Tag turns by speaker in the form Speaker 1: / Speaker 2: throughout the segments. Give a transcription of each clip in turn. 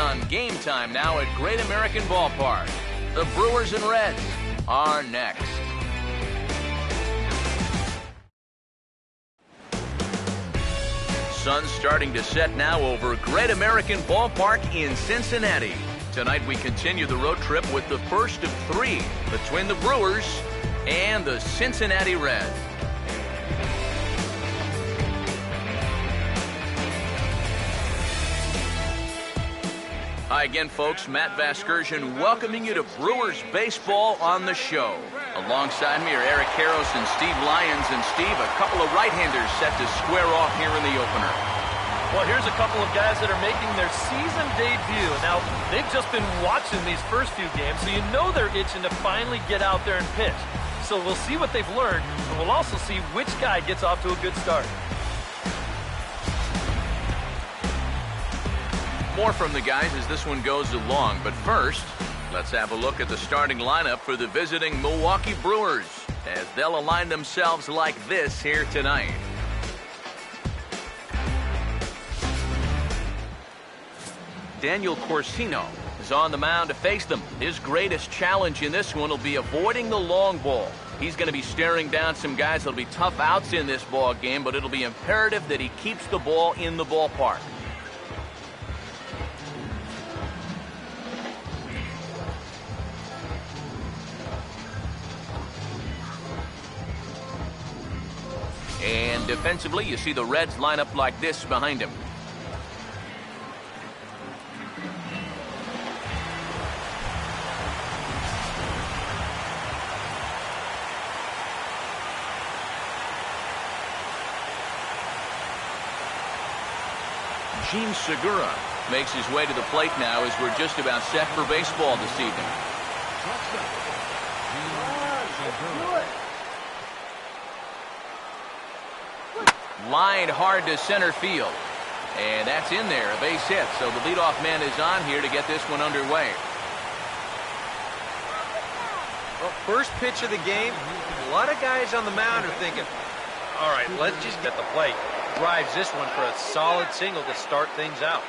Speaker 1: on Game Time now at Great American Ballpark. The Brewers and Reds are next. Sun's starting to set now over Great American Ballpark in Cincinnati. Tonight we continue the road trip with the first of three between the Brewers and the Cincinnati Reds. Hi again, folks. Matt Vasgersian welcoming you to Brewers Baseball on the show. Alongside me are Eric Karros and Steve Lyons. And Steve, a couple of right-handers set to square off here in the opener.
Speaker 2: Well, here's a couple of guys that are making their season debut. Now, they've just been watching these first few games, so you know they're itching to finally get out there and pitch. So we'll see what they've learned, and we'll also see which guy gets off to a good start.
Speaker 1: More from the guys as this one goes along, but first, let's have a look at the starting lineup for the visiting Milwaukee Brewers as they'll align themselves like this here tonight. Daniel Corsino is on the mound to face them. His greatest challenge in this one will be avoiding the long ball. He's going to be staring down some guys that'll be tough outs in this ball game, but it'll be imperative that he keeps the ball in the ballpark. And defensively, you see the Reds line up like this behind him. Gene Segura makes his way to the plate now as we're just about set for baseball this evening. Lined hard to center field. And that's in there, a base hit. So the leadoff man is on here to get this one underway.
Speaker 3: Well, first pitch of the game, a lot of guys on the mound are thinking, all right, let's just get the plate. Drives this one for a solid single to start things out.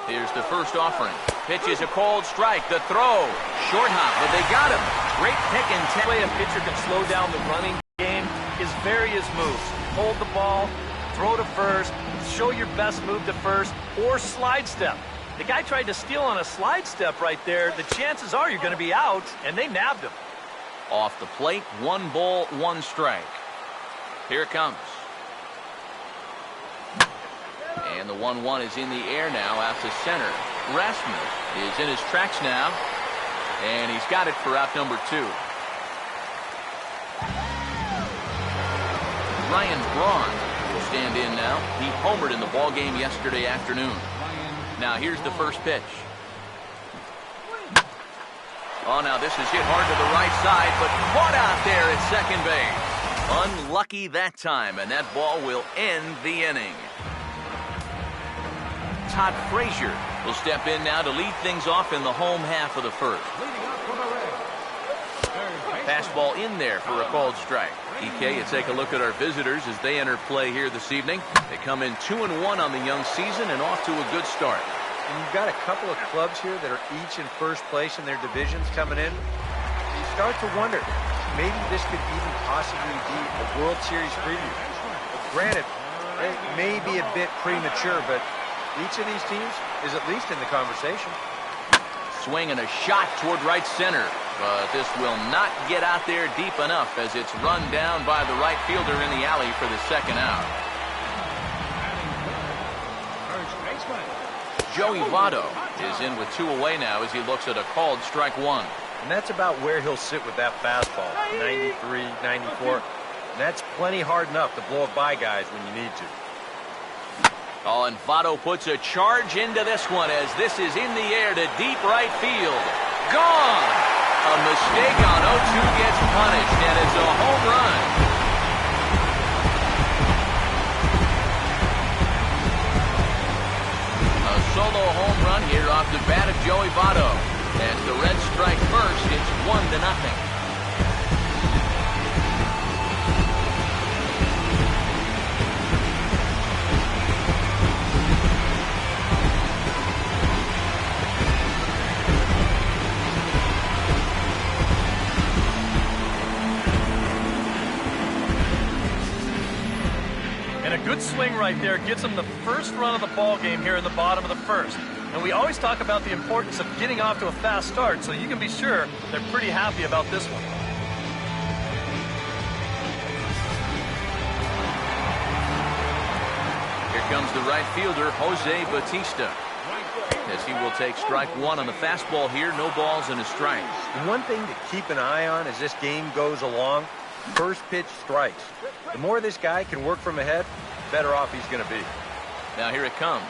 Speaker 1: Here's the first offering. Pitch is a cold strike. The throw. Short hop, but they got him. Great pick and
Speaker 2: The way a pitcher can slow down the running game is various moves. Hold the ball, throw to first, show your best move to first, or slide step. The guy tried to steal on a slide step right there. The chances are you're going to be out, and they nabbed him.
Speaker 1: Off the plate, 1 ball, 1 strike. Here it comes. And the 1-1 is in the air now out to center. Rasmus is in his tracks now. And he's got it for out number 2. Ryan Braun will stand in now. He homered in the ball game yesterday afternoon. Now here's the first pitch. Oh, now this is hit hard to the right side, but caught out there at second base. Unlucky that time, and that ball will end the inning. Todd Frazier will step in now to lead things off in the home half of the first. Fastball in there for a called strike. EK, you take a look at our visitors as they enter play here this evening. They come in 2-1 on the young season and off to a good start.
Speaker 3: And you've got a couple of clubs here that are each in first place in their divisions coming in. You start to wonder, maybe this could even possibly be a World Series preview. But granted, it may be a bit premature, but each of these teams is at least in the conversation.
Speaker 1: Swing and a shot toward right center, but this will not get out there deep enough as it's run down by the right fielder in the alley for the second out. Joey Votto is in with 2 away now as he looks at a called strike 1.
Speaker 3: And that's about where he'll sit with that fastball, 93, 94. And that's plenty hard enough to blow it by guys when you need to.
Speaker 1: Oh, and Votto puts a charge into this one as this is in the air to deep right field. Gone! A mistake on 0-2 gets punished, and it's a home run. A solo home run here off the bat of Joey Votto. As the Reds strike first, it's 1-0.
Speaker 2: swing right there gets them the first run of the ball game here in the bottom of the first. And we always talk about the importance of getting off to a fast start, so you can be sure they're pretty happy about this one.
Speaker 1: Here comes the right fielder, Jose Bautista, as he will take strike one on the fastball here. No balls and a strike.
Speaker 3: One thing to keep an eye on as this game goes along, first pitch strikes. The more this guy can work from ahead, the better off he's going to be.
Speaker 1: Now here it comes.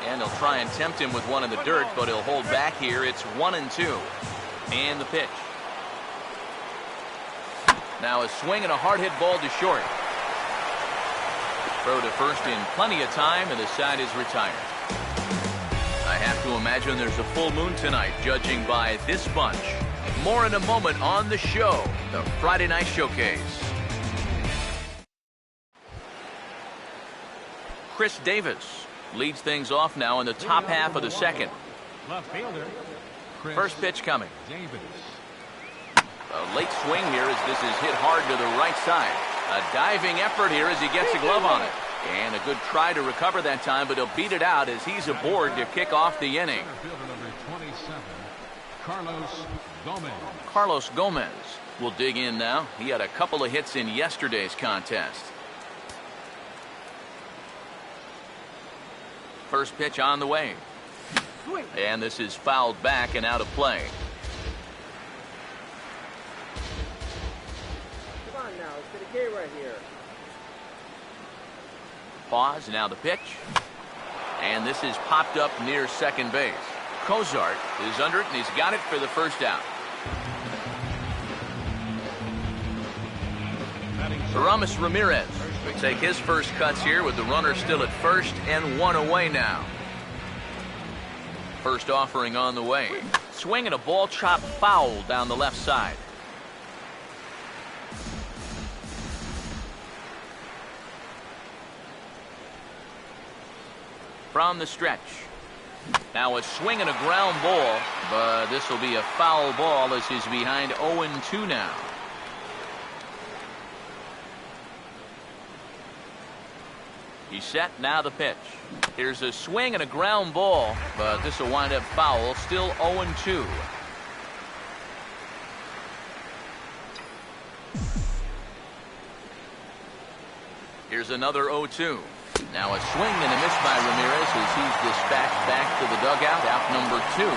Speaker 1: And they'll try and tempt him with one in the dirt, but he'll hold back here. It's 1-2. And the pitch. Now a swing and a hard hit ball to short. Throw to first in plenty of time, and the side is retired. I have to imagine there's a full moon tonight, judging by this bunch. More in a moment on the show, the Friday Night Showcase. Chris Davis leads things off now in the top half of the second.
Speaker 4: Left fielder.
Speaker 1: First pitch coming. A late swing here as this is hit hard to the right side. A diving effort here as he gets a glove on it. And a good try to recover that time, but he'll beat it out as he's aboard to kick off the inning. Carlos Gomez will dig in now. He had a couple of hits in yesterday's contest. First pitch on the way. And this is fouled back and out of play.
Speaker 5: Come on now, it's the K right here.
Speaker 1: Pause, now the pitch. And this is popped up near second base. Cozart is under it, and he's got it for the first out. Aramis Ramirez will take his first cuts here with the runner still at first and one away now. First offering on the way. Swing and a ball chopped foul down the left side. From the stretch. Now a swing and a ground ball, but this will be a foul ball as he's behind 0-2 now. He's set, now the pitch. Here's a swing and a ground ball, but this will wind up foul, still 0-2. Here's another 0-2. Now a swing and a miss by Ramirez as he's dispatched back to the dugout, out number 2.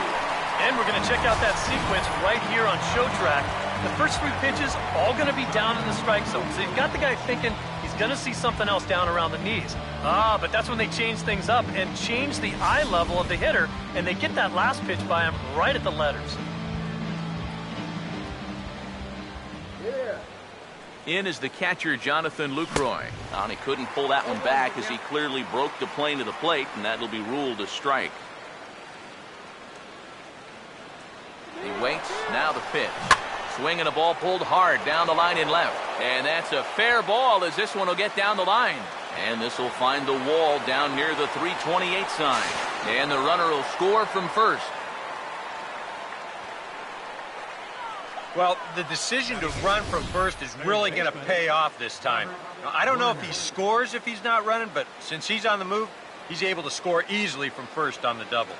Speaker 2: And we're going to check out that sequence right here on Show Track. The first 3 pitches all going to be down in the strike zone. So you've got the guy thinking he's going to see something else down around the knees. But that's when they change things up and change the eye level of the hitter, and they get that last pitch by him right at the letters.
Speaker 1: In is the catcher, Jonathan Lucroy. And he couldn't pull that one back as he clearly broke the plane to the plate, and that'll be ruled a strike. He waits, now the pitch. Swing and a ball pulled hard down the line in left. And that's a fair ball as this one will get down the line. And this will find the wall down near the 328 sign. And the runner will score from first.
Speaker 3: Well, the decision to run from first is really going to pay off this time. Now, I don't know if he scores if he's not running, but since he's on the move, he's able to score easily from first on the double.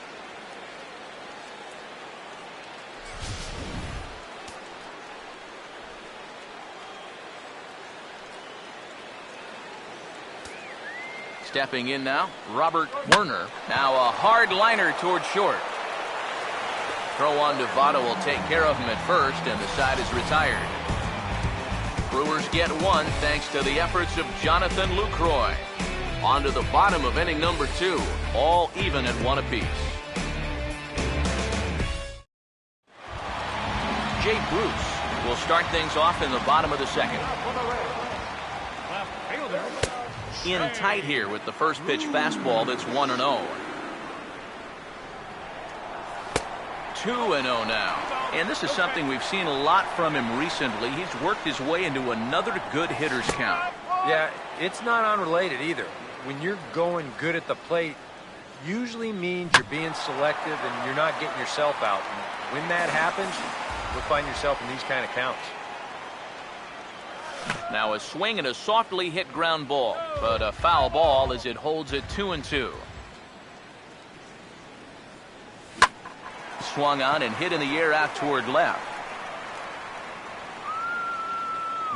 Speaker 1: Stepping in now, Robert Werner. Now a hard liner toward short. Throw on to Votto will take care of him at first, and the side is retired. Brewers get one thanks to the efforts of Jonathan Lucroy. On to the bottom of inning number 2, all even at 1 apiece. Jay Bruce will start things off in the bottom of the second. In tight here with the first pitch fastball that's 1-0. 2-0 now. And this is something we've seen a lot from him recently. He's worked his way into another good hitter's count.
Speaker 3: Yeah, it's not unrelated either. When you're going good at the plate, usually means you're being selective and you're not getting yourself out. And when that happens, you'll find yourself in these kind of counts.
Speaker 1: Now a swing and a softly hit ground ball, but a foul ball as it holds it 2-2. Swung on and hit in the air out toward left.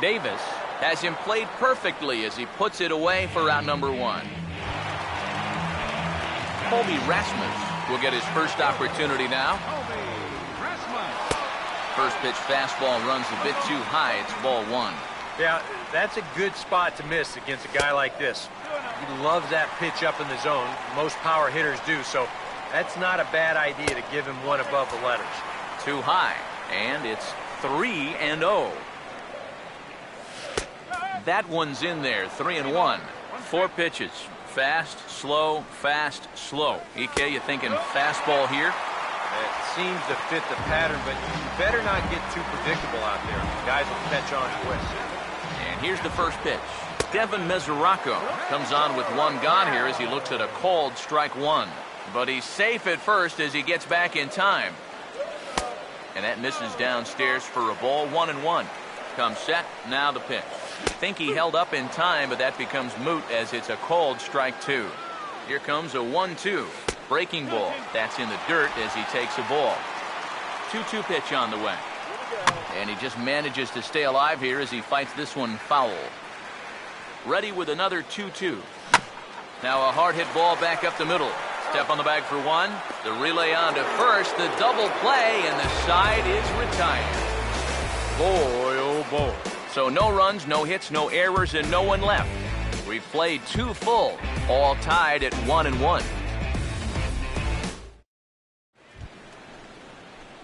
Speaker 1: Davis has him played perfectly as he puts it away for out number 1. Colby Rasmus will get his first opportunity now. First pitch fastball runs a bit too high. It's ball 1.
Speaker 3: Yeah, that's a good spot to miss against a guy like this. He loves that pitch up in the zone. Most power hitters do, so that's not a bad idea to give him one above the letters.
Speaker 1: Too high, and it's 3-0. That one's in there, 3-1. 4 pitches. Fast, slow, fast, slow. EK, you thinking fastball here?
Speaker 3: It seems to fit the pattern, but you better not get too predictable out there. Guys will catch on quick.
Speaker 1: And here's the first pitch. Devin Mesoraco comes on with 1 gone here as he looks at a called strike 1. But he's safe at first as he gets back in time. And that misses downstairs for a ball, 1-1. Comes set, now the pitch. Think he held up in time, but that becomes moot as it's a called strike 2. Here comes a 1-2. Breaking ball. That's in the dirt as he takes a ball. 2-2 pitch on the way. And he just manages to stay alive here as he fights this one foul. Ready with another 2-2. Now a hard hit ball back up the middle. Step on the bag for 1. The relay on to first. The double play, and the side is retired. Boy, oh boy. So no runs, no hits, no errors, and no one left. We've played 2 full, all tied at 1-1.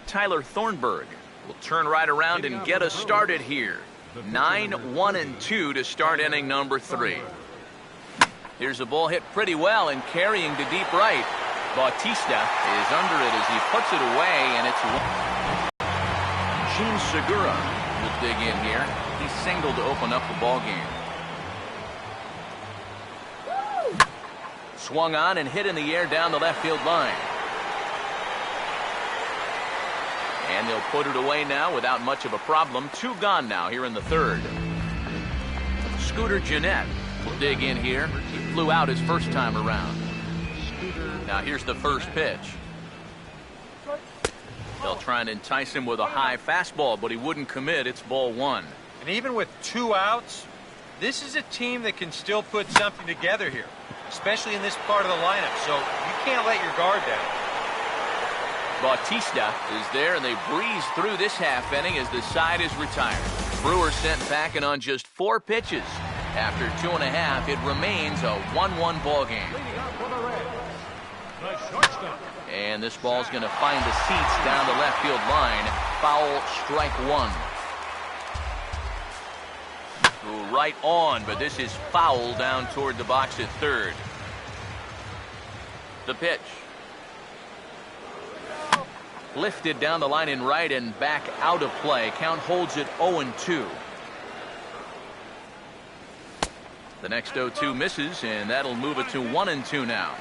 Speaker 1: Tyler Thornburg will turn right around and get us started here. 9-1-2 to start inning number 3. Here's a ball hit pretty well and carrying to deep right. Bautista is under it as he puts it away, and it's Gene Segura will dig in here. He singled to open up the ball game. Swung on and hit in the air down the left field line. And they'll put it away now without much of a problem. 2 gone now here in the 3rd. Scooter Gennett will dig in here. He flew out his first time around. Now here's the first pitch. They'll try and entice him with a high fastball, but he wouldn't commit. It's ball 1.
Speaker 3: And even with 2 outs, this is a team that can still put something together here, especially in this part of the lineup, so you can't let your guard down.
Speaker 1: Bautista is there, and they breeze through this half inning as the side is retired. Brewers sent packing on just 4 pitches. After 2.5, it remains a 1-1 ball game. And this ball's going to find the seats down the left field line. Foul, strike 1. Ooh, right on, but this is foul down toward the box at 3rd. The pitch. Lifted down the line in right and back out of play. Count holds it 0-2. The next 0-2 misses, and that'll move it to 1-2 now.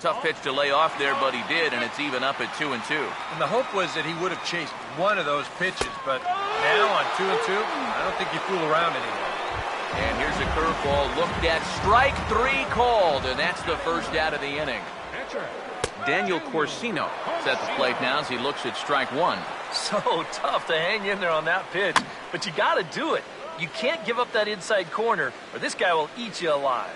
Speaker 1: Tough pitch to lay off there, but he did, and it's even up at 2-2.
Speaker 3: And the hope was that he would have chased one of those pitches, but now on 2-2, I don't think you fool around anymore.
Speaker 1: And here's a curveball looked at. Strike 3 called, and that's the first out of the inning. Daniel Corsino is at the plate now as he looks at strike 1.
Speaker 2: So tough to hang in there on that pitch, but you got to do it. You can't give up that inside corner, or this guy will eat you alive.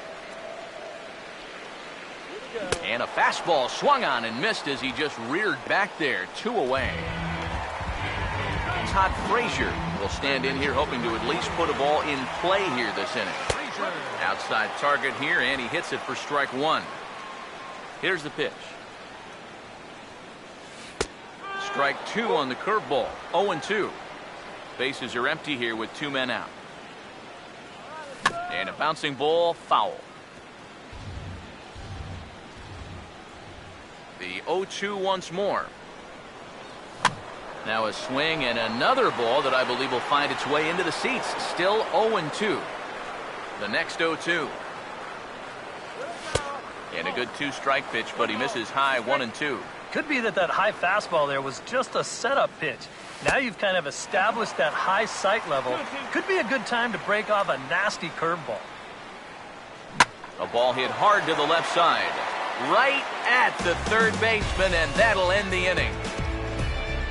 Speaker 1: And a fastball swung on and missed as he just reared back there. 2 away. Todd Frazier will stand in here hoping to at least put a ball in play here this inning. Outside target here, and he hits it for strike 1. Here's the pitch. Strike 2 on the curveball. 0-2. Bases are empty here with 2 men out. And a bouncing ball, foul. The 0-2 once more. Now a swing and another ball that I believe will find its way into the seats. Still 0-2. The next 0-2. And a good 2-strike pitch, but he misses high 1-2.
Speaker 2: Could be that high fastball there was just a setup pitch. Now you've kind of established that high sight level. Could be a good time to break off a nasty curveball.
Speaker 1: A ball hit hard to the left side. Right at the third baseman, and that'll end the inning.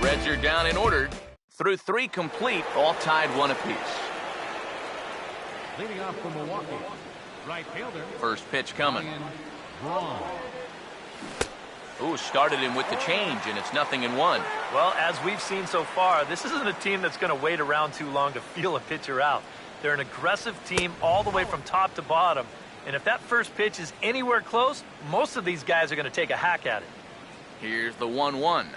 Speaker 1: Reds are down and ordered. Through 3 complete, all tied 1 apiece.
Speaker 4: Leading off for Milwaukee, right fielder.
Speaker 1: First pitch coming.
Speaker 4: Braun.
Speaker 1: Ooh, started him with the change, and it's 0-1.
Speaker 2: Well, as we've seen so far, this isn't a team that's going to wait around too long to feel a pitcher out. They're an aggressive team all the way from top to bottom. And if that first pitch is anywhere close, most of these guys are going to take a hack at it.
Speaker 1: Here's the 1-1.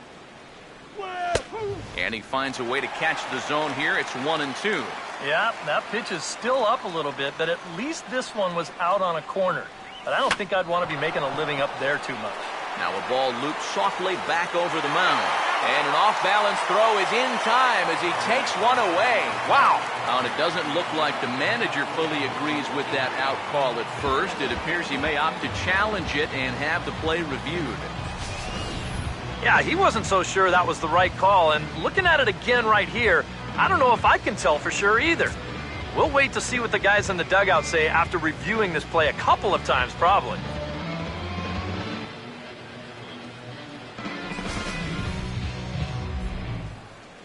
Speaker 1: And he finds a way to catch the zone here. It's 1-2.
Speaker 2: Yeah, that pitch is still up a little bit, but at least this one was out on a corner. But I don't think I'd want to be making a living up there too much.
Speaker 1: Now a ball looped softly back over the mound. And an off-balance throw is in time as he takes one away. Wow! And it doesn't look like the manager fully agrees with that out call at first. It appears he may opt to challenge it and have the play reviewed.
Speaker 2: Yeah, he wasn't so sure that was the right call. And looking at it again right here, I don't know if I can tell for sure either. We'll wait to see what the guys in the dugout say after reviewing this play a couple of times probably.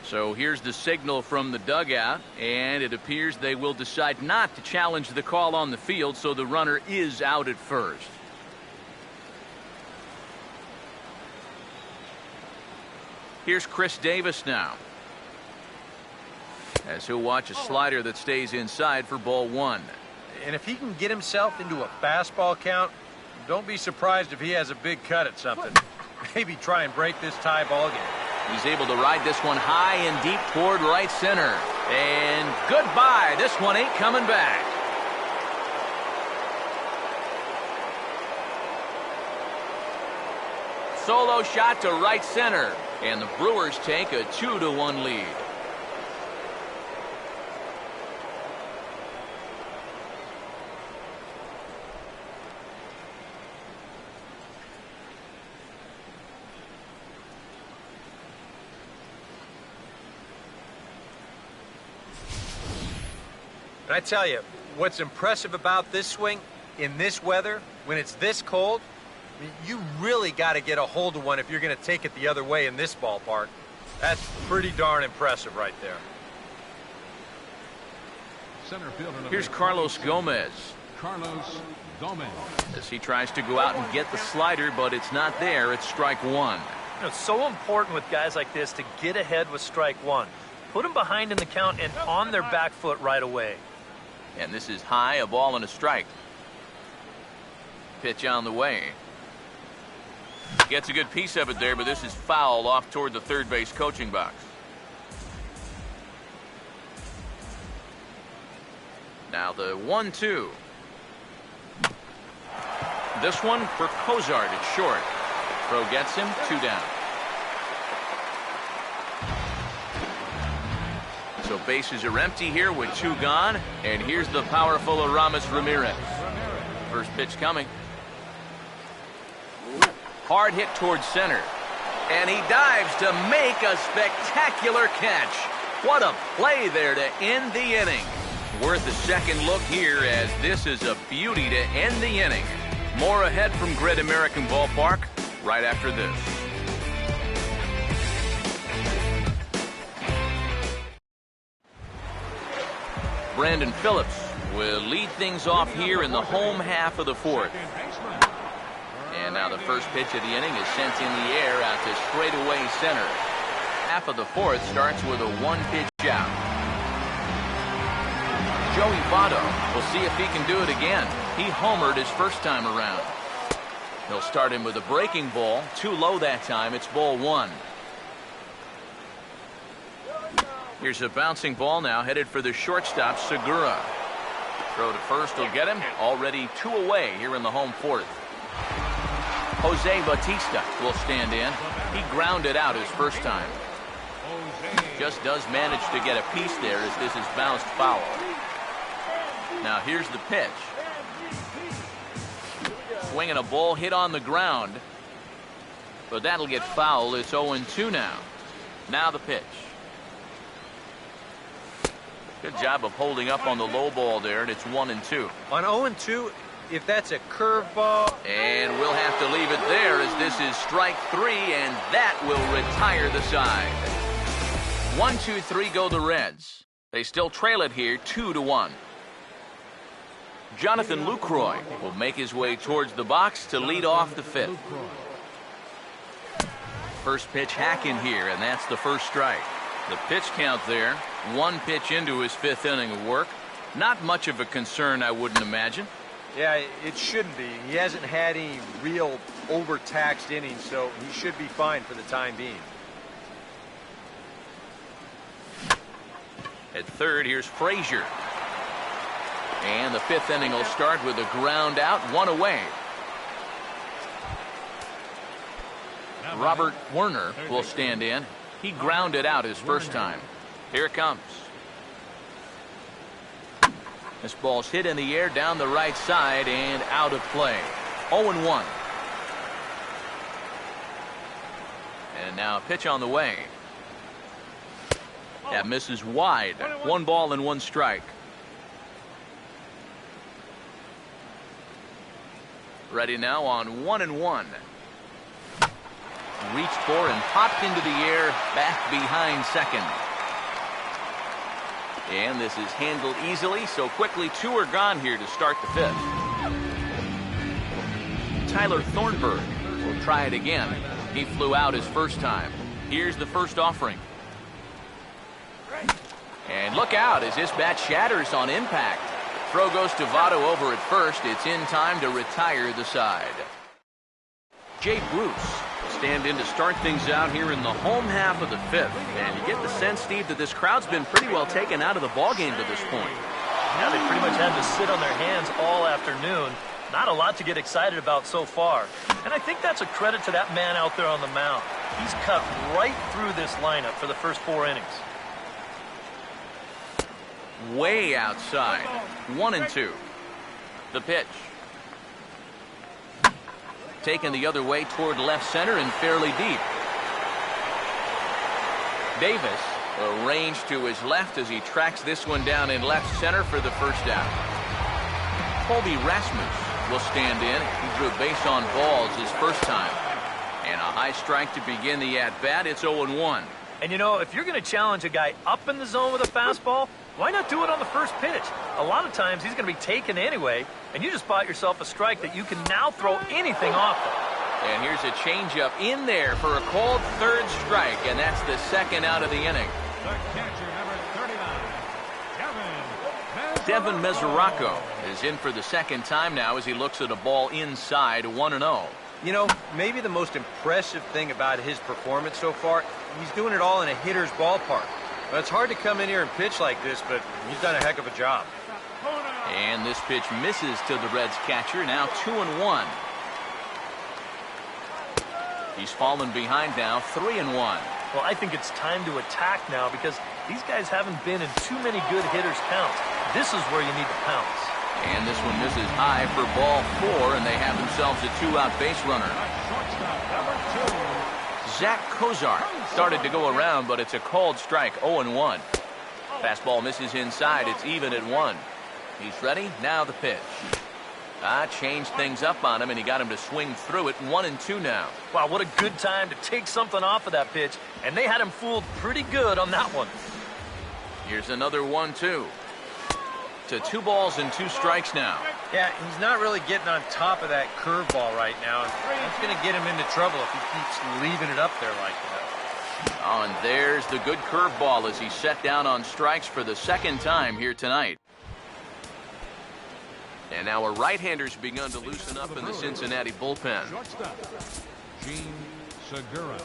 Speaker 1: So here's the signal from the dugout, and it appears they will decide not to challenge the call on the field, so the runner is out at first. Here's Chris Davis now, as he'll watch a slider that stays inside for ball 1.
Speaker 3: And if he can get himself into a fastball count, don't be surprised if he has a big cut at something. Maybe try and break this tie ball game.
Speaker 1: He's able to ride this one high and deep toward right center. And goodbye. This one ain't coming back. Solo shot to right center. And the Brewers take a 2-1 lead.
Speaker 3: And I tell you, what's impressive about this swing, in this weather, when it's this cold, I mean, you really got to get a hold of one if you're going to take it the other way in this ballpark. That's pretty darn impressive right there.
Speaker 4: Center fielder.
Speaker 1: Here's Carlos Gomez.
Speaker 4: Carlos Gomez.
Speaker 1: As he tries to go out and get the slider, but it's not there. It's strike 1.
Speaker 2: You know, it's so important with guys like this to get ahead with strike 1. Put them behind in the count and on their back foot right away.
Speaker 1: And this is high, a ball and a strike. Pitch on the way. Gets a good piece of it there, but this is foul off toward the third base coaching box. Now the 1-2. This one for Cozart at short. Throw gets him, 2 down. So bases are empty here with 2 gone. And here's the powerful Aramis Ramirez. First pitch coming. Hard hit towards center. And he dives to make a spectacular catch. What a play there to end the inning. Worth a second look here, as this is a beauty to end the inning. More ahead from Great American Ballpark right after this. Brandon Phillips will lead things off here in the home half of the 4th. And now the first pitch of the inning is sent in the air out to straightaway center. Half of the 4th starts with a 1-pitch out. Joey Votto will see if he can do it again. He homered his first time around. He'll start him with a breaking ball. Too low that time. It's ball 1. Here's a bouncing ball now headed for the shortstop, Segura. Throw to first will get him. Already 2 away here in the home 4th. Jose Bautista will stand in. He grounded out his first time. Just does manage to get a piece there as this is bounced foul. Now here's the pitch. Swinging a ball hit on the ground. But that'll get foul. It's 0-2 now. Now the pitch. Good job of holding up on the low ball there, and it's 1-2.
Speaker 3: On 0-2, if that's a curveball.
Speaker 1: And we'll have to leave it there as this is strike 3, and that will retire the side. 1-2-3 go the Reds. They still trail it here 2-1. Jonathan Lucroy will make his way towards the box to lead off the 5th. First pitch hack in here, and that's the first strike. The pitch count there, 1 pitch into his 5th inning of work. Not much of a concern, I wouldn't imagine.
Speaker 3: Yeah, it shouldn't be. He hasn't had any real overtaxed innings, so he should be fine for the time being.
Speaker 1: At third, here's Frazier. And the 5th inning will start with a ground out, 1 away. Robert Werner will stand in. He grounded out his first time. Here it comes. This ball's hit in the air down the right side and out of play. 0-1. And now a pitch on the way. That misses wide. 1 ball and 1 strike. Ready now on 1-1. Reached for and popped into the air, back behind second. And this is handled easily, so quickly 2 are gone here to start the 5th. Tyler Thornburg will try it again. He flew out his first time. Here's the first offering. And look out as this bat shatters on impact. Throw goes to Votto over at first. It's in time to retire the side. Jay Bruce will stand in to start things out here in the home half of the 5th. And you get the sense, Steve, that this crowd's been pretty well taken out of the ballgame to this point.
Speaker 2: Now they pretty much had to sit on their hands all afternoon. Not a lot to get excited about so far. And I think that's a credit to that man out there on the mound. He's cut right through this lineup for the first 4 innings.
Speaker 1: Way outside. 1-2. The pitch. Taken the other way toward left center and fairly deep. Davis arranged to his left as he tracks this one down in left center for the first out. Colby Rasmus will stand in. He drew a base on balls his first time. And a high strike to begin the at-bat. It's 0-1.
Speaker 2: And you know, if you're going to challenge a guy up in the zone with a fastball, why not do it on the first pitch? A lot of times he's going to be taken anyway, and you just bought yourself a strike that you can now throw anything off of.
Speaker 1: And here's a changeup in there for a called 3rd strike, and that's the 2nd out of the inning.
Speaker 4: The catcher, number 39,
Speaker 1: Devin Mesoraco is in for the 2nd time now as he looks at a ball inside 1-0.
Speaker 3: You know, maybe the most impressive thing about his performance so far, he's doing it all in a hitter's ballpark. But it's hard to come in here and pitch like this, but he's done a heck of a job.
Speaker 1: And this pitch misses to the Reds catcher, now 2-1. He's fallen behind now, 3-1.
Speaker 2: Well, I think it's time to attack now because these guys haven't been in too many good hitters' counts. This is where you need to pounce.
Speaker 1: And this one misses high for ball 4, and they have themselves a 2-out base runner. Zach Kozar started to go around, but it's a called strike, 0-1. Fastball misses inside. It's even at 1. He's ready. Now the pitch. Changed things up on him, and he got him to swing through it. 1-2 now.
Speaker 2: Wow, what a good time to take something off of that pitch, and they had him fooled pretty good on that one.
Speaker 1: Here's another 1-2. To 2 balls and 2 strikes now.
Speaker 3: Yeah, he's not really getting on top of that curveball right now. It's going to get him into trouble if he keeps leaving it up there like that.
Speaker 1: Oh, and there's the good curveball as he's set down on strikes for the 2nd time here tonight. And now our right-handers begun to loosen up in the Cincinnati bullpen.
Speaker 4: Shortstop, Gene Segura.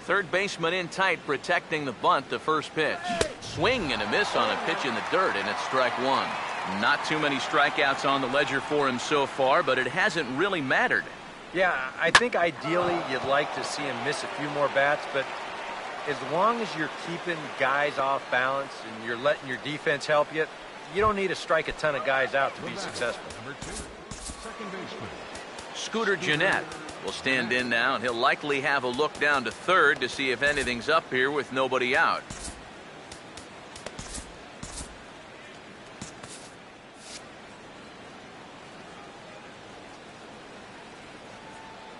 Speaker 1: Third baseman in tight, protecting the bunt, the first pitch. Swing and a miss on a pitch in the dirt, and it's strike 1. Not too many strikeouts on the ledger for him so far, but it hasn't really mattered.
Speaker 3: Yeah, I think ideally you'd like to see him miss a few more bats, but as long as you're keeping guys off balance and you're letting your defense help you, you don't need to strike a ton of guys out to be successful.
Speaker 4: Number 2, second baseman.
Speaker 1: Scooter Gennett will stand in now, and he'll likely have a look down to third to see if anything's up here with nobody out.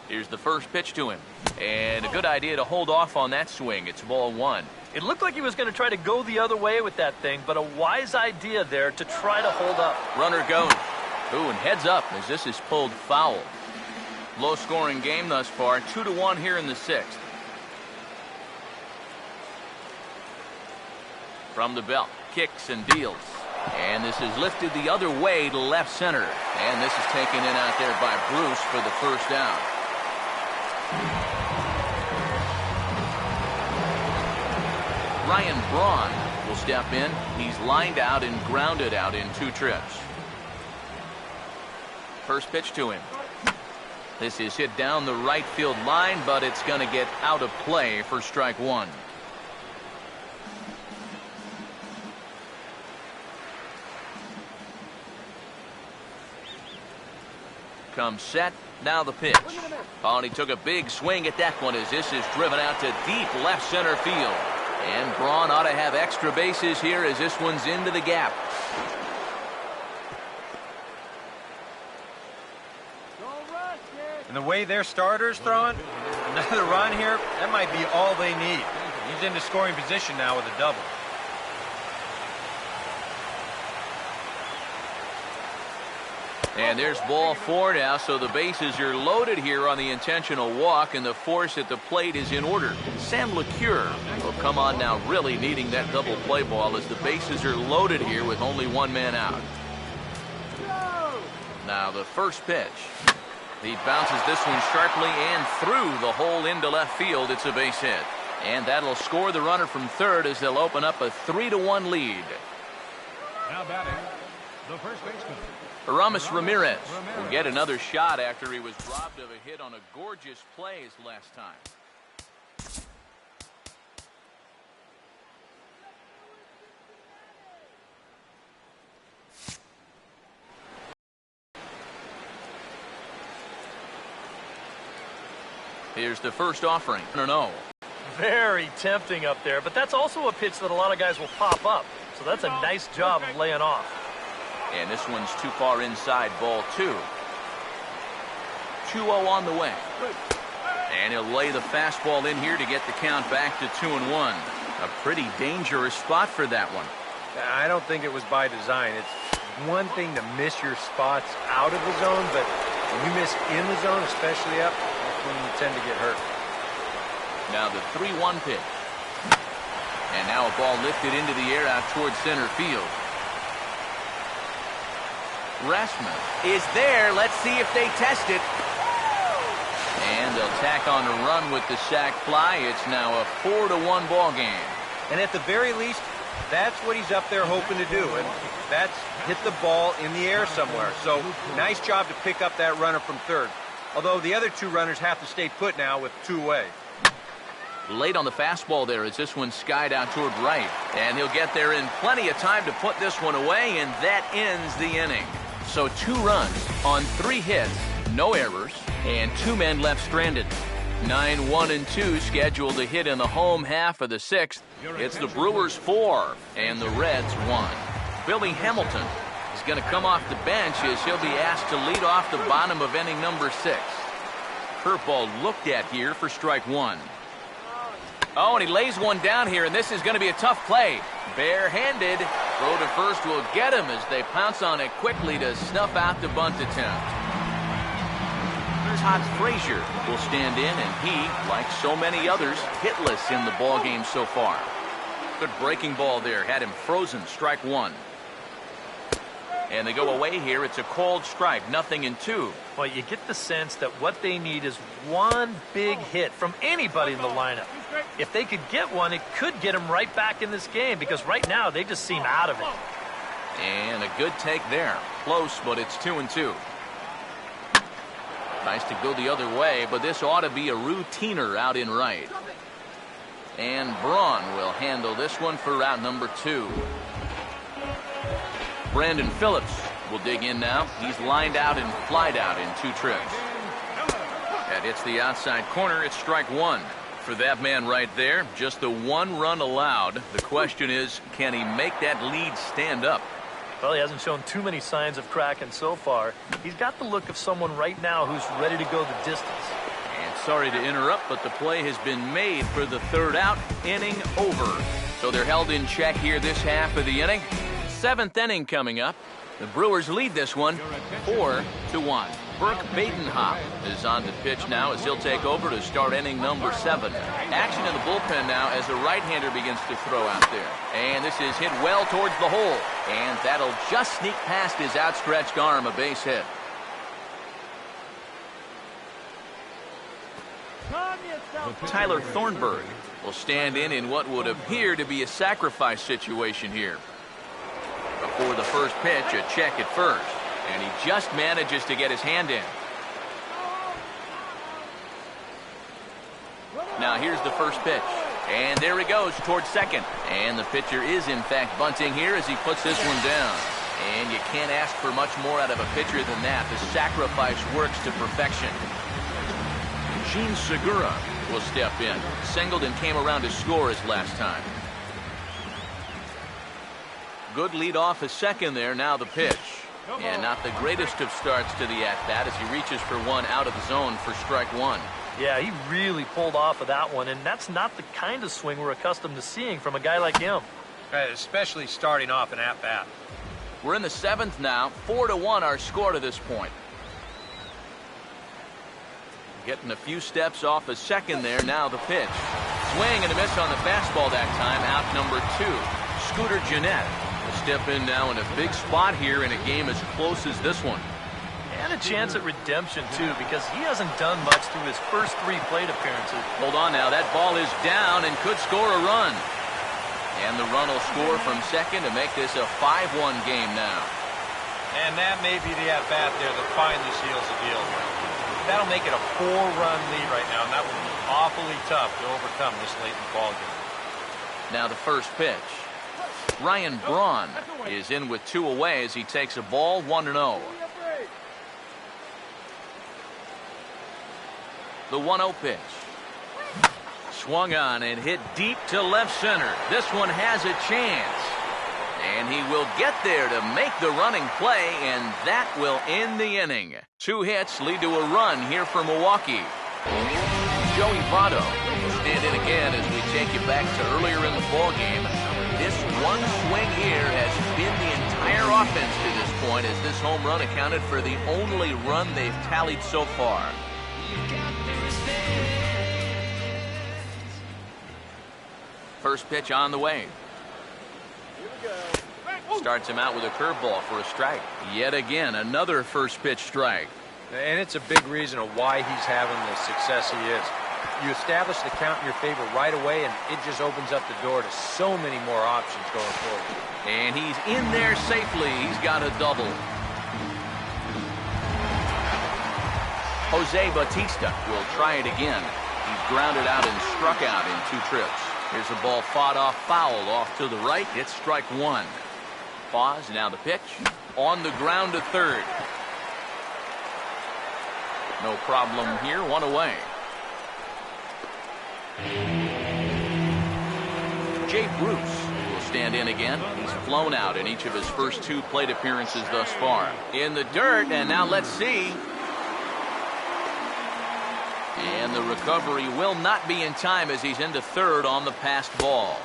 Speaker 1: Here's the first pitch to him. And a good idea to hold off on that swing. It's ball one.
Speaker 2: It looked like he was going to try to go the other way with that thing, but a wise idea there to try to hold up.
Speaker 1: Runner going. Ooh, and heads up as this is pulled foul. Low-scoring game thus far. 2-1 here in the sixth. From the belt. Kicks and deals. And this is lifted the other way to left center. And this is taken in out there by Bruce for the first down. Ryan Braun will step in. He's lined out and grounded out in 2 trips. First pitch to him. This is hit down the right field line, but it's going to get out of play for strike one. Comes set. Now the pitch. Oh, and he took a big swing at that one as this is driven out to deep left center field. And Braun ought to have extra bases here as this one's into the gap.
Speaker 3: And the way their starter's throwing, another run here, that might be all they need. He's into scoring position now with a double.
Speaker 1: And there's ball 4 now, so the bases are loaded here on the intentional walk, and the force at the plate is in order. Sam LeCure will come on now, really needing that double play ball as the bases are loaded here with only 1 man out. Now the first pitch. He bounces this one sharply and through the hole into left field. It's a base hit. And that'll score the runner from third as they'll open up a 3-1 lead.
Speaker 4: Now batting, the first baseman.
Speaker 1: Aramis Ramirez will get another shot after he was robbed of a hit on a gorgeous play his last time. Here's the first offering. No.
Speaker 2: Very tempting up there, but that's also a pitch that a lot of guys will pop up. So that's a nice job of laying off.
Speaker 1: And this one's too far inside, ball 2. 2-0 on the way. And he'll lay the fastball in here to get the count back to 2-1. A pretty dangerous spot for that one.
Speaker 3: I don't think it was by design. It's one thing to miss your spots out of the zone, but when you miss in the zone, especially up, that's when you tend to get hurt.
Speaker 1: Now the 3-1 pitch. And now a ball lifted into the air out towards center field. Rasmus is there. Let's see if they test it. And they'll tack on a run with the sac fly. It's now a 4-1 ball game.
Speaker 3: And at the very least, that's what he's up there hoping to do. And that's hit the ball in the air somewhere. So nice job to pick up that runner from third. Although the other 2 runners have to stay put now with 2 away.
Speaker 1: Late on the fastball there as this one skied out toward right. And he'll get there in plenty of time to put this one away, and that ends the inning. So 2 runs on 3 hits, no errors, and 2 men left stranded. 9-1-2 scheduled to hit in the home half of the 6th. It's the Brewers 4 and the Reds 1. Billy Hamilton is going to come off the bench as he'll be asked to lead off the bottom of inning number 6. Curveball looked at here for strike 1. Oh, and he lays one down here, and this is going to be a tough play. Barehanded. Throw to first will get him as they pounce on it quickly to snuff out the bunt attempt. Todd Frazier will stand in, and he, like so many others, hitless in the ballgame so far. Good breaking ball there. Had him frozen. Strike 1. And they go away here. It's a called strike. 0-2.
Speaker 2: Well, you get the sense that what they need is one big hit from anybody in the lineup. If they could get one, it could get them right back in this game because right now they just seem out of it.
Speaker 1: And a good take there. Close, but it's 2-2. Nice to go the other way, but this ought to be a routiner out in right. And Braun will handle this one for route number 2. Brandon Phillips will dig in now. He's lined out and flied out in 2 trips. That hits the outside corner. It's strike one. For that man right there, just the one run allowed. The question is, can he make that lead stand up?
Speaker 2: Well, he hasn't shown too many signs of cracking so far. He's got the look of someone right now who's ready to go the distance.
Speaker 1: And sorry to interrupt, but the play has been made for the third out. Inning over. So they're held in check here this half of the inning. Seventh inning coming up. The Brewers lead this one 4-1. Burke Badenhop is on the pitch now as he'll take over to start inning number 7. Action in the bullpen now as a right-hander begins to throw out there. And this is hit well towards the hole. And that'll just sneak past his outstretched arm, a base hit. Tyler Thornburg will stand in what would appear to be a sacrifice situation here. Before the first pitch, a check at first. And he just manages to get his hand in. Now here's the first pitch. And there he goes towards second. And the pitcher is in fact bunting here as he puts this one down. And you can't ask for much more out of a pitcher than that. The sacrifice works to perfection. Gene Segura will step in. Singled and came around to score his last time. Good lead off his second there. Now the pitch. And not the greatest of starts to the at-bat as he reaches for one out of the zone for strike one.
Speaker 2: Yeah, he really pulled off of that one, and that's not the kind of swing we're accustomed to seeing from a guy like him.
Speaker 3: Especially starting off an at-bat.
Speaker 1: We're in the 7th now. 4-1 our score to this point. Getting a few steps off his second there. Now the pitch. Swing and a miss on the fastball that time. Out number 2. Scooter Gennett will step in now in a big spot here in a game as close as this one.
Speaker 2: And a chance at redemption, too, because he hasn't done much through his first 3 plate appearances.
Speaker 1: Hold on now. That ball is down and could score a run. And the run will score from second to make this a 5-1 game now.
Speaker 3: And that may be the at-bat there that finally seals the deal. That'll make it a 4-run lead right now, and that will be awfully tough to overcome this late in the ballgame.
Speaker 1: Now the first pitch. Ryan Braun is in with 2 away as he takes a ball 1-0. The 1-0 pitch. Swung on and hit deep to left center. This one has a chance. And he will get there to make the running play, and that will end the inning. 2 hits lead to a run here for Milwaukee. Joey Votto will stand in again as we take you back to earlier in the ballgame. This one swing here has been the entire offense to this point, as this home run accounted for the only run they've tallied so far. First pitch on the way. Starts him out with a curveball for a strike. Yet again, another first pitch strike.
Speaker 3: And it's a big reason of why he's having the success he is. You establish the count in your favor right away, and it just opens up the door to so many more options going forward.
Speaker 1: And he's in there safely. He's got a double. Jose Bautista will try it again. He's grounded out and struck out in 2 trips. Here's a ball fought off foul off to the right. It's strike 1. Pause, now the pitch. On the ground to third. No problem here, 1 away. Jay Bruce will stand in again. He's flown out in each of his first 2 plate appearances thus far. In the dirt, and now let's see. And the recovery will not be in time as he's into third on the passed ball.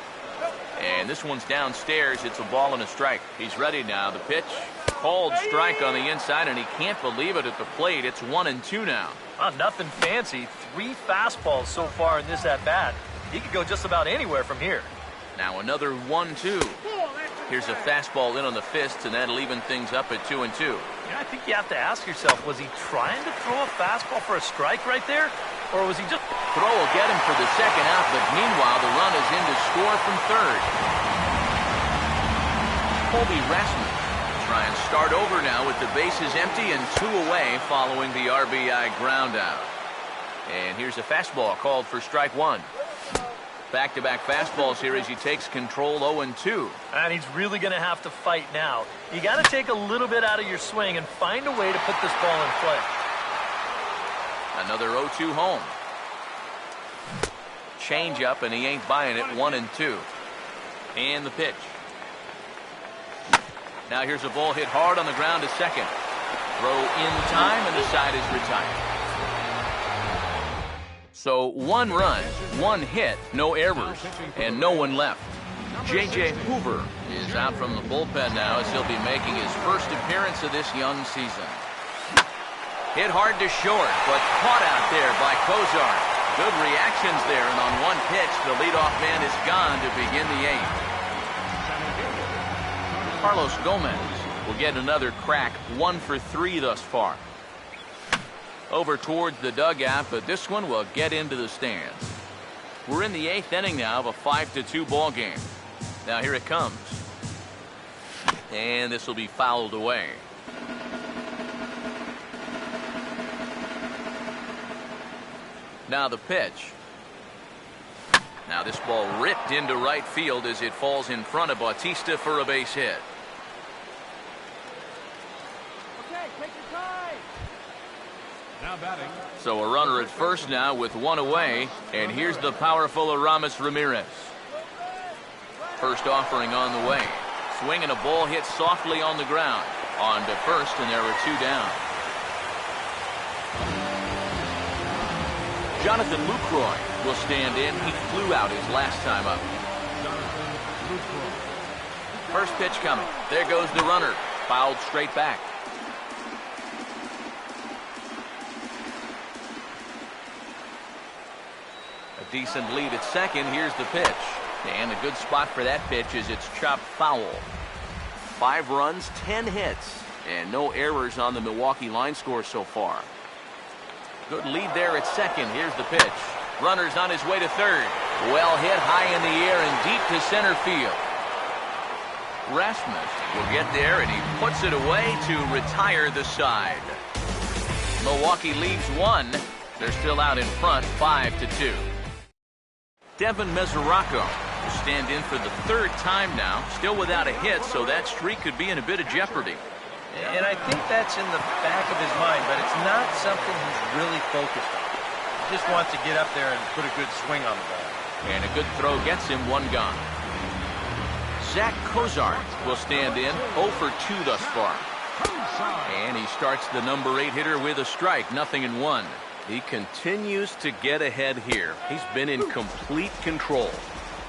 Speaker 1: And this one's downstairs. It's a ball and a strike. He's ready now. The pitch. Called strike on the inside, and he can't believe it at the plate. It's 1-2 now.
Speaker 2: Nothing fancy. 3 fastballs so far in this at-bat. He could go just about anywhere from here.
Speaker 1: Now another 1-2. Here's a fastball in on the fists, and that'll even things up at 2-2.
Speaker 2: Yeah, I think you have to ask yourself, was he trying to throw a fastball for a strike right there? Or was he just...
Speaker 1: Throw will get him for the second out, but meanwhile the run is in to score from third. Colby Rasmus will try and start over now with the bases empty and 2 away following the RBI ground out. And here's a fastball called for strike 1. Back-to-back fastballs here as he takes control 0-2.
Speaker 2: And he's really going to have to fight now. You got to take a little bit out of your swing and find a way to put this ball in play.
Speaker 1: Another 0-2 home. Change up, and he ain't buying it. 1-2. And the pitch. Now here's a ball hit hard on the ground to second. Throw in time, and the side is retired. So 1 run, 1 hit, no errors, and no one left. J.J. Hoover is out from the bullpen now as he'll be making his first appearance of this young season. Hit hard to short, but caught out there by Kozar. Good reactions there, and on 1 pitch, the leadoff man is gone to begin the 8th. Carlos Gomez will get another crack, 1 for 3 thus far. Over towards the dugout, but this one will get into the stands. We're in the 8th inning now of a 5-2 ball game. Now here it comes. And this will be fouled away. Now the pitch. Now this ball ripped into right field as it falls in front of Bautista for a base hit.
Speaker 5: Okay, take your time.
Speaker 4: Now batting.
Speaker 1: So a runner at first now with 1 away, and here's the powerful Aramis Ramirez. First offering on the way. Swinging a ball hit softly on the ground. On to first, and there are 2 down. Jonathan Lucroy will stand in. He flew out his last time up. First pitch coming. There goes the runner. Fouled straight back. A decent lead at second. Here's the pitch. And a good spot for that pitch is it's chopped foul. 5 runs, 10 hits, and no errors on the Milwaukee line score so far. Good lead there at second. Here's the pitch. Runner's on his way to third. Well hit high in the air and deep to center field. Rasmus will get there, and he puts it away to retire the side. Milwaukee leaves 1. They're still out in front, 5-2. Devin Mesoraco will stand in for the 3rd time now, still without a hit, so that streak could be in a bit of jeopardy.
Speaker 3: And I think that's in the back of his mind, but it's not something he's really focused on. He just wants to get up there and put a good swing on the ball.
Speaker 1: And a good throw gets him 1 gone. Zach Kozar will stand in, 0 for 2 thus far. And he starts the number 8 hitter with a strike, 0-1. He continues to get ahead here. He's been in complete control.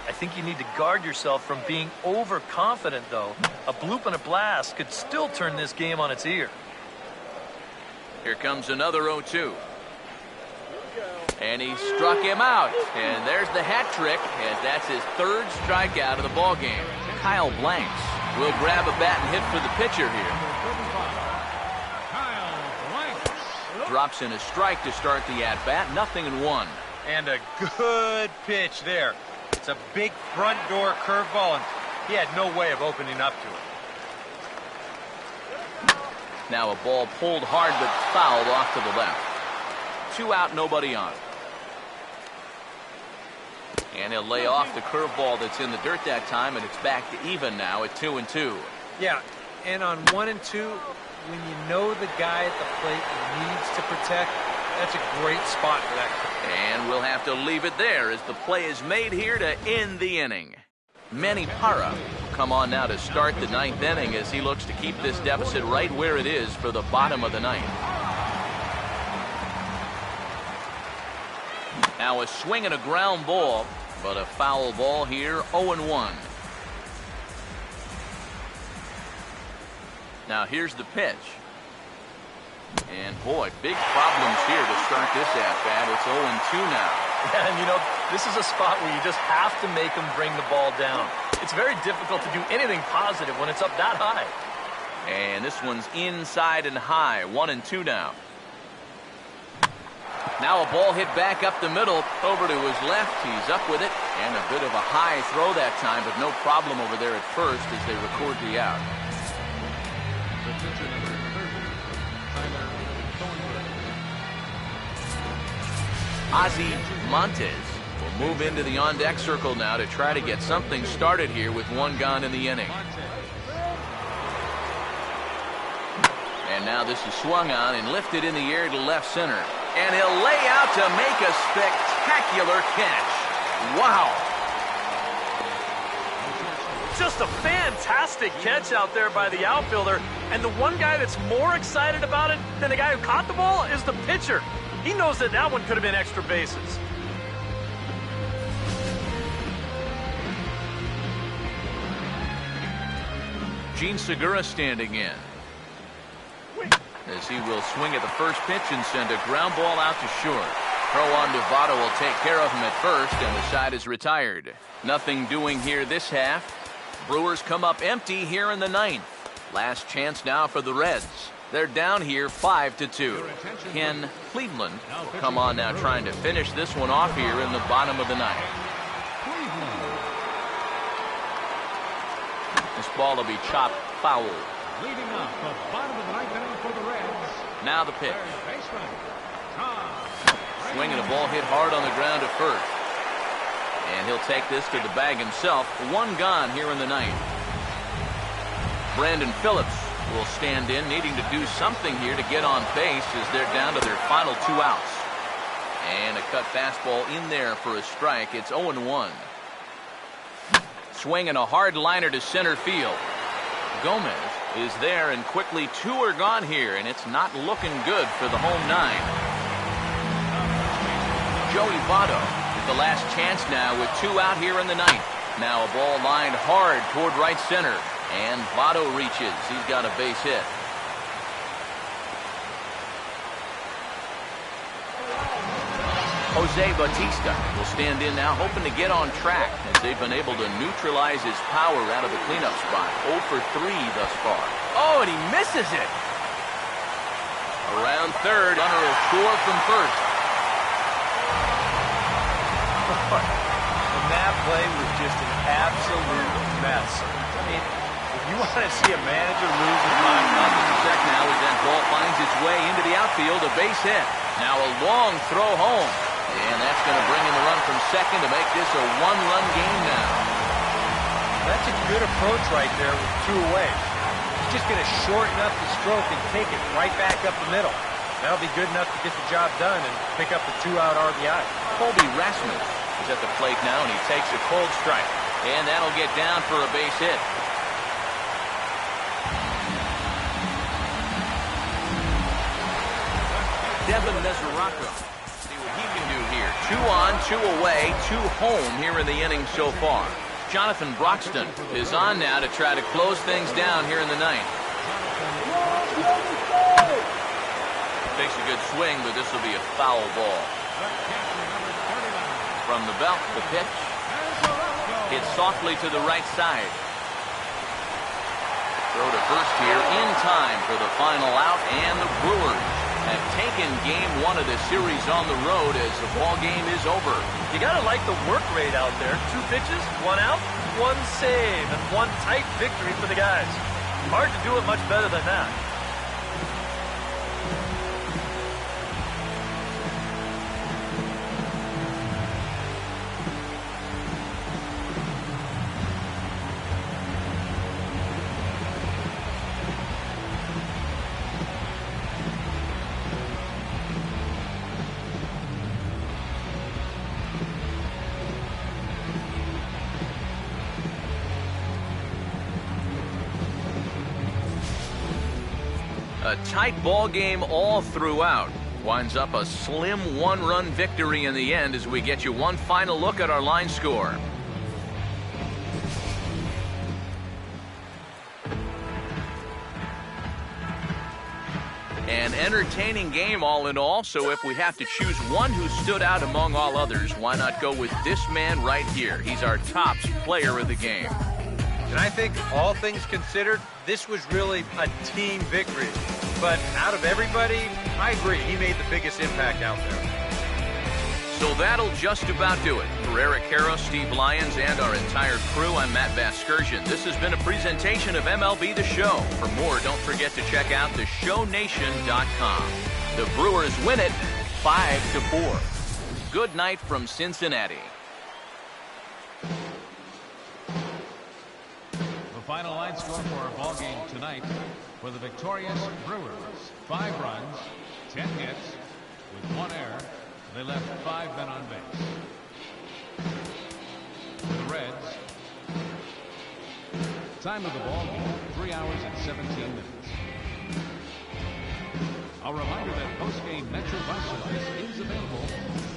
Speaker 2: I think you need to guard yourself from being overconfident, though. A bloop and a blast could still turn this game on its ear.
Speaker 1: Here comes another 0-2. And he struck him out. And there's the hat trick, as that's his 3rd strikeout of the ball game. Kyle Blanks will grab a bat and hit for the pitcher here. Drops in a strike to start the at-bat, 0-1.
Speaker 3: And a good pitch there. It's a big front door curveball, and he had no way of opening up to it.
Speaker 1: Now a ball pulled hard but fouled off to the left. 2 out, nobody on. And he'll lay off the curveball that's in the dirt that time, and it's back to even now at 2-2.
Speaker 3: Yeah, and on 1 and 2, when you know the guy at the plate needs to protect, that's a great spot for that.
Speaker 1: And we'll have to leave it there as the play is made here to end the inning. Manny Parra will come on now to start the 9th inning as he looks to keep this deficit right where it is for the bottom of the 9th. Now a swing and a ground ball, but a foul ball here, 0-1. Now here's the pitch. And boy, big problems here to start this at-bat. It's 0-2 now.
Speaker 2: And you know, this is a spot where you just have to make them bring the ball down. It's very difficult to do anything positive when it's up that high.
Speaker 1: And this one's inside and high, 1-2 now. Now a ball hit back up the middle, over to his left. He's up with it, and a bit of a high throw that time, but no problem over there at first as they record the out. Ozzie Montes will move into the on-deck circle now to try to get something started here with 1 gone in the inning. And now this is swung on and lifted in the air to left center. And he'll lay out to make a spectacular catch. Wow.
Speaker 2: Just a fantastic catch out there by the outfielder. And the one guy that's more excited about it than the guy who caught the ball is the pitcher. He knows that that one could have been extra bases.
Speaker 1: Gene Segura standing in, as he will swing at the first pitch and send a ground ball out to short. Throw on to Votto will take care of him at first, and the side is retired. Nothing doing here this half. Brewers come up empty here in the ninth. Last chance now for the Reds. They're down here 5-2. Ken Cleveland will come on now, trying to finish this one off here in the bottom of the ninth. This ball will be chopped foul.
Speaker 4: Leading off the bottom of the ninth inning for the Reds.
Speaker 1: Now the pitch.
Speaker 4: Baseman.
Speaker 1: Swinging a ball hit hard on the ground at first. And he'll take this to the bag himself. One gone here in the ninth. Brandon Phillips will stand in, needing to do something here to get on base as they're down to their final 2 outs. And a cut fastball in there for a strike. It's 0-1. Swinging a hard liner to center field. Gomez is there, and quickly 2 are gone here, and it's not looking good for the home 9. Joey Votto with the last chance now with 2 out here in the ninth. Now a ball lined hard toward right center, and Votto reaches. He's got a base hit. Jose Bautista will stand in now, hoping to get on track, as they've been able to neutralize his power out of the cleanup spot. 0 for 3 thus far. Oh, and he misses it. Around third, runner will score from first.
Speaker 3: And that play was just an absolute mess. I mean, if you want to see a manager lose his mind,
Speaker 1: Up in the check now as that ball finds its way into the outfield, a base hit. Now a long throw home. And that's going to bring in the run from second to make this a 1-run game now.
Speaker 3: that's a good approach right there with 2 away. He's just going to shorten up the stroke and take it right back up the middle. That'll be good enough to get the job done and pick up the 2-out RBI.
Speaker 1: Colby Rasmus is at the plate now, and he takes a cold strike. And that'll get down for a base hit. Devin Mesoraco. See what he can do here. 2 on, 2 away, 2 home here in the inning so far. Jonathan Broxton is on now to try to close things down here in the ninth. Takes a good swing, but this will be a foul ball. From the belt, the pitch. Hits softly to the right side. Throw to first here in time for the final out, and the Brewers have taken game 1 of the series on the road as the ball game is over.
Speaker 2: You got to like the work rate out there. 2 pitches, 1 out, 1 save, and 1 tight victory for the guys. Hard to do it much better than that.
Speaker 1: A tight ball game all throughout. Winds up a slim 1-run victory in the end as we get you one final look at our line score. An entertaining game all in all, so if we have to choose one who stood out among all others, why not go with this man right here? He's our top player of the game.
Speaker 3: And I think, all things considered, this was really a team victory. But out of everybody, I agree, he made the biggest impact out there.
Speaker 1: So that'll just about do it. For Eric Harrow, Steve Lyons, and our entire crew, I'm Matt Vasgersian. This has been a presentation of MLB The Show. For more, don't forget to check out theshownation.com. The Brewers win it 5-4. Good night from Cincinnati.
Speaker 4: The final line score for our ball game tonight for the victorious Brewers: 5 runs, 10 hits, With one error, they left 5 men on base. For the Reds, time of the ball game, 3 hours and 17 minutes. A reminder that post-game Metro bus service is available.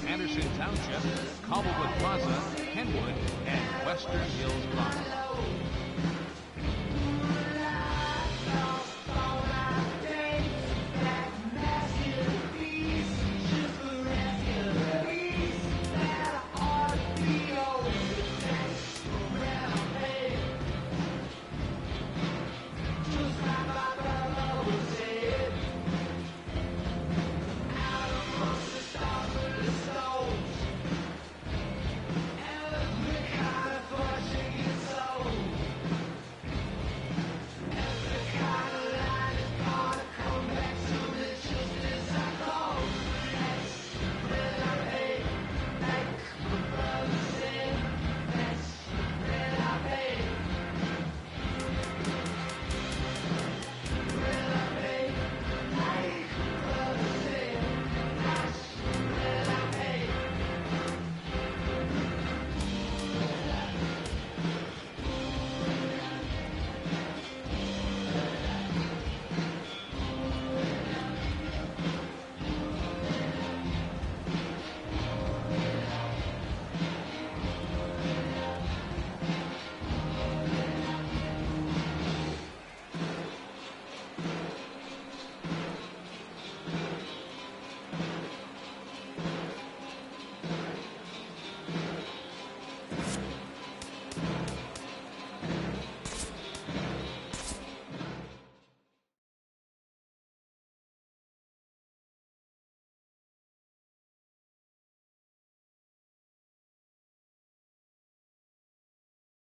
Speaker 4: Anderson Township, Cobblewood Plaza, Kenwood, and Western Hills Plaza.